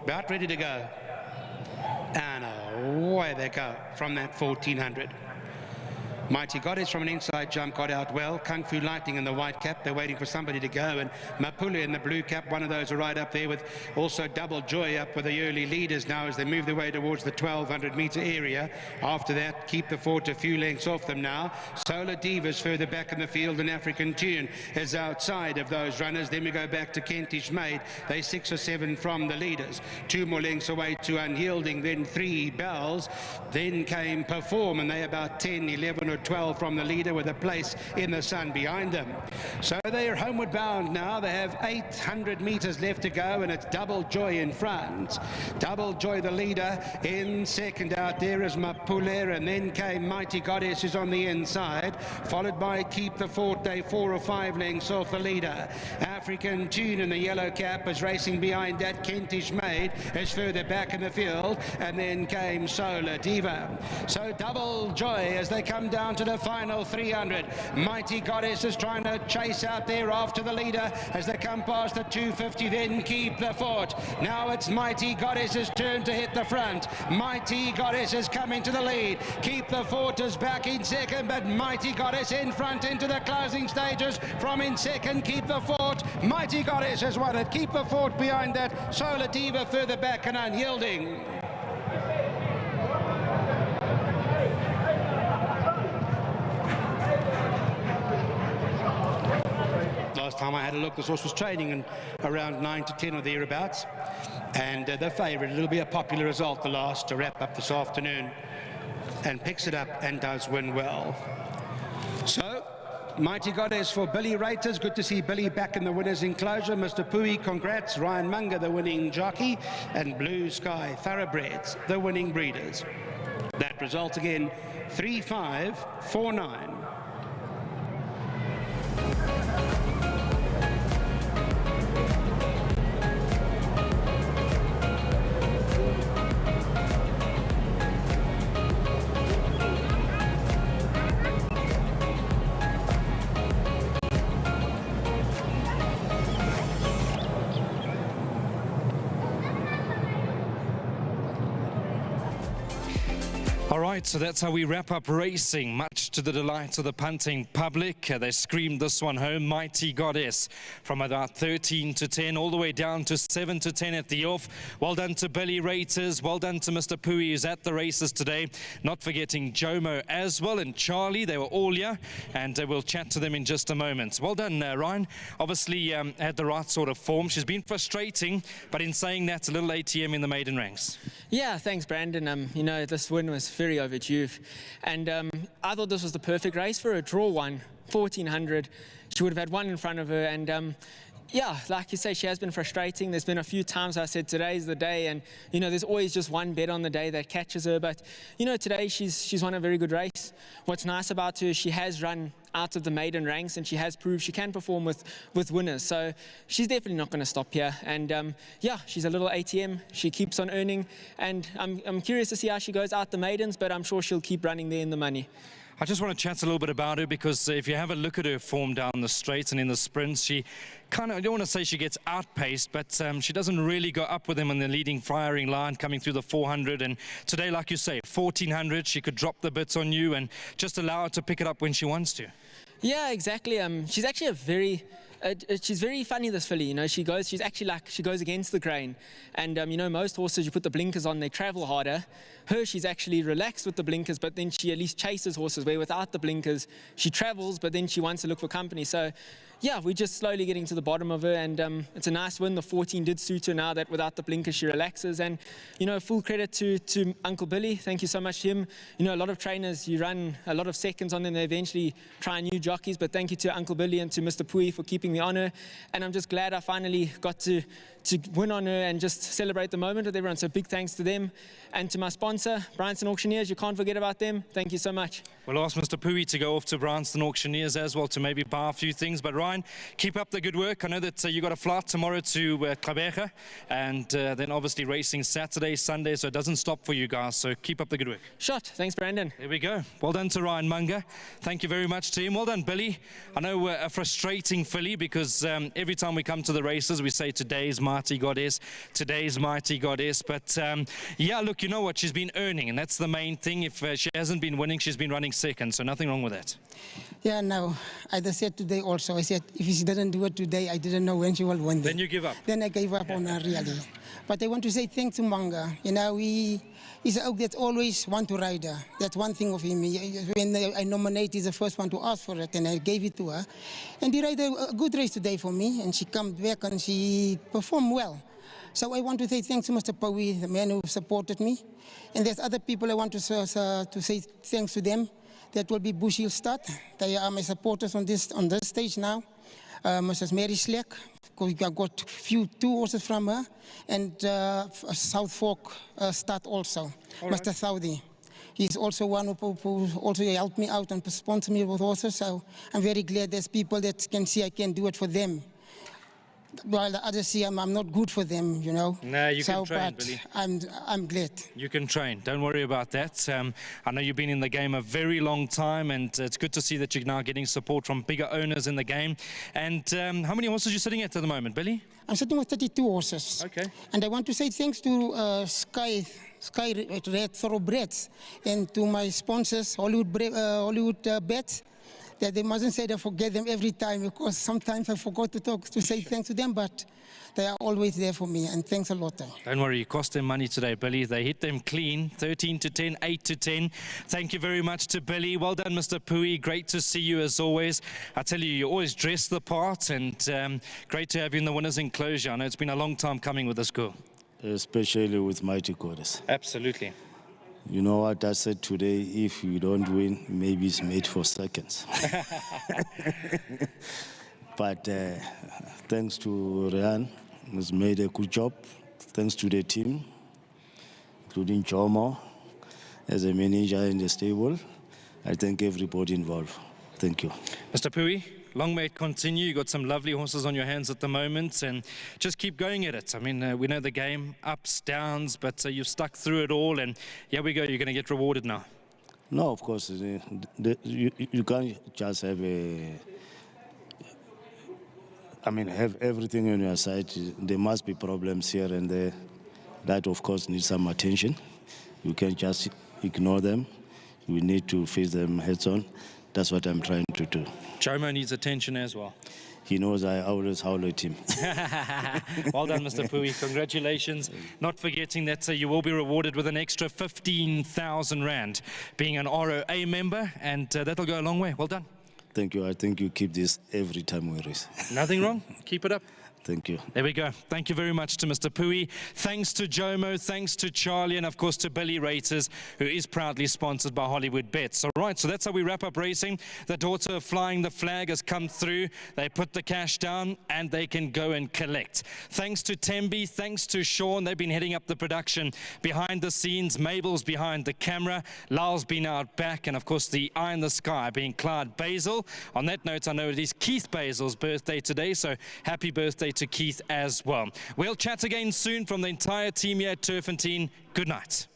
about ready to go. And away they go from that 1400. Mighty Goddess from an inside jump got out well. Kung Fu Lightning in the white cap, they're waiting for somebody to go, and Mapule in the blue cap, one of those are right up there, with also Double Joy up with the early leaders now as they move their way towards the 1200 meter area. After that, Keep the Fort a few lengths off them now. Solar Divas further back in the field, and African Tune is outside of those runners. Then we go back to Kentish Maid. They 6 or 7 from the leaders. 2 more lengths away to Unyielding, then 3 Bells. Then came Perform, and they about 10, 11 or 12 from the leader, with a place in the sun behind them. So they're homeward bound now. They have 800 meters left to go, and it's Double Joy in front. Double Joy the leader. In second out there is Mapule, and then came Mighty Goddess, who's on the inside, followed by Keep the Fort. They 4 or 5 lengths off the leader. African Tune in the yellow cap is racing behind that. Kentish Maid is further back in the field, and then came Solar Diva. So Double Joy as they come down to the final 300. Mighty Goddess is trying to chase out there after the leader as they come past the 250. Then Keep the Fort. Now it's Mighty Goddess's turn to hit the front. Mighty Goddess is coming to the lead. Keep the Fort is back in second, but Mighty Goddess in front into the closing stages. From in second, Keep the Fort. Mighty Goddess has won it. Keep the Fort behind that. Solar Diva further back and Unyielding. Last time I had a look, this horse was training in around 9 to 10 or thereabouts, and the favourite, it'll be a popular result, the last, to wrap up this afternoon, and picks it up and does win well. So Mighty Goddess for Billy Raters. Good to see Billy back in the winner's enclosure. Mr. Pui, congrats. Ryan Munger, the winning jockey, and Blue Sky Thoroughbreds, the winning breeders. That result again, 3-5-4-9. All right, so that's how we wrap up racing, much to the delight of the punting public. They screamed this one home. Mighty Goddess from about 13 to 10 all the way down to 7 to 10 at the off. Well done to Billy Raters. Well done to Mr. Pui, who's at the races today. Not forgetting Jomo as well, and Charlie. They were all here, and we'll chat to them in just a moment. Well done, Ryan. Obviously had the right sort of form. She's been frustrating, but in saying that, a little ATM in the maiden ranks. Yeah, thanks, Brandon. You know, this win was very overdue, and I thought this was the perfect race for her. Draw 1, 1400. She would have had 1 in front of her, and yeah, like you say, she has been frustrating. There's been a few times I said today's the day, and you know, there's always just one bet on the day that catches her. But you know, today she's won a very good race. What's nice about her, she has run out of the maiden ranks, and she has proved she can perform with winners. So she's definitely not going to stop here. And yeah, she's a little ATM. She keeps on earning, and I'm curious to see how she goes out the maidens, but I'm sure she'll keep running there in the money. I just want to chat a little bit about her, because if you have a look at her form down the straight and in the sprints, she kind of, I don't want to say she gets outpaced, but she doesn't really go up with them on the leading firing line coming through the 400. And today, like you say, 1400, she could drop the bits on you and just allow her to pick it up when she wants to. Yeah, exactly. She's actually a very she's very funny, this filly. You know, she goes against the grain, and you know, most horses, you put the blinkers on, they travel harder. Her, she's actually relaxed with the blinkers, but then she at least chases horses, where without the blinkers she travels, but then she wants to look for company. So yeah, we're just slowly getting to the bottom of her, and it's a nice win. The 14 did suit her now that without the blinkers she relaxes. And you know, full credit to Uncle Billy. Thank you so much to him. You know, a lot of trainers, you run a lot of seconds on them, they eventually try new jockeys, but thank you to Uncle Billy and to Mr. Pui for keeping me on her. And I'm just glad I finally got to win on her and just celebrate the moment with everyone. So big thanks to them, and to my sponsor, Bryanston Auctioneers. You can't forget about them. Thank you so much. We'll ask Mr. Pui to go off to Bryanston Auctioneers as well to maybe buy a few things. But right Ryan, keep up the good work. I know that you got a flight tomorrow to Gqeberha, and then obviously racing Saturday, Sunday, so it doesn't stop for you guys. So keep up the good work. Shot. Thanks, Brandon. There we go. Well done to Ryan Munger. Thank you very much to him. Well done, Billy. I know a frustrating filly because every time we come to the races, we say today's Mighty Goddess, today's Mighty Goddess. But yeah, look, you know what? She's been earning, and that's the main thing. If she hasn't been winning, she's been running second, so nothing wrong with that. Yeah, no. I just said today also, I said, if she doesn't do it today, I didn't know when she will win. Then you give up. Then I gave up on her, really. But I want to say thanks to Manga. You know, he's a oak that always want to ride her. That's one thing of him. When I nominated, he's the first one to ask for it, and I gave it to her. And he rode a good race today for me, and she came back and she performed well. So I want to say thanks to Mr. Powie, the man who supported me. And there's other people I want to say thanks to them. That will be Bush Hill Stad. They are my supporters on this stage now. Mrs. Mary Sleck, I got two horses from her, and South Fork Stad also. All Mr. Right. Saudi. He's also one who also helped me out and sponsored me with horses. So I'm very glad there's people that can see I can do it for them. While the others see I'm not good for them, you know. No, you can train, Billy. I'm glad. You can train. Don't worry about that. I know you've been in the game a very long time, and it's good to see that you're now getting support from bigger owners in the game. And how many horses are you sitting at the moment, Billy? I'm sitting with 32 horses. Okay. And I want to say thanks to Sky Red Thoroughbreds and to my sponsors, Hollywood Bets. That they mustn't say they forget them every time, because sometimes I forgot to say thanks to them, but they are always there for me, and thanks a lot. Don't worry, you cost them money today, Billy. They hit them clean, 13 to 10, 8 to 10. Thank you very much to Billy. Well done, Mr. Pui. Great to see you as always. I tell you, you always dress the part, and great to have you in the winner's enclosure. I know it's been a long time coming with this girl. Especially with Mighty Goddess. Absolutely. You know what I said today? If you don't win, maybe it's made for seconds. But thanks to Ryan, he's made a good job. Thanks to the team, including Jomo, as a manager in the stable. I thank everybody involved. Thank you. Mr. Pui, long may it continue. You've got some lovely horses on your hands at the moment, and just keep going at it. I mean, we know the game, ups, downs, but you've stuck through it all, and here we go, you're going to get rewarded now. No, of course, you can't just have have everything on your side. There must be problems here and there. That, of course, needs some attention. You can't just ignore them. We need to face them heads on. That's what I'm trying to do. Jomo needs attention as well. He knows I always howl at him. Well done, Mr. Pui. Congratulations. Not forgetting that you will be rewarded with an extra 15,000 Rand being an ROA member, and that'll go a long way. Well done. Thank you. I think you keep this every time we race. Nothing wrong. Keep it up. Thank you. There we go. Thank you very much to Mr. Pui. Thanks to Jomo, thanks to Charlie, and of course to Billy Raters, who is proudly sponsored by Hollywood Bets. All right, so that's how we wrap up racing. The daughter of Flying the Flag has come through. They put the cash down, and they can go and collect. Thanks to Tembi, thanks to Sean. They've been heading up the production behind the scenes. Mabel's behind the camera. Lyle's been out back, and of course the eye in the sky being Clyde Basil. On that note, I know it is Keith Basil's birthday today, so happy birthday to Keith as well. We'll chat again soon from the entire team here at Turffontein. Good night.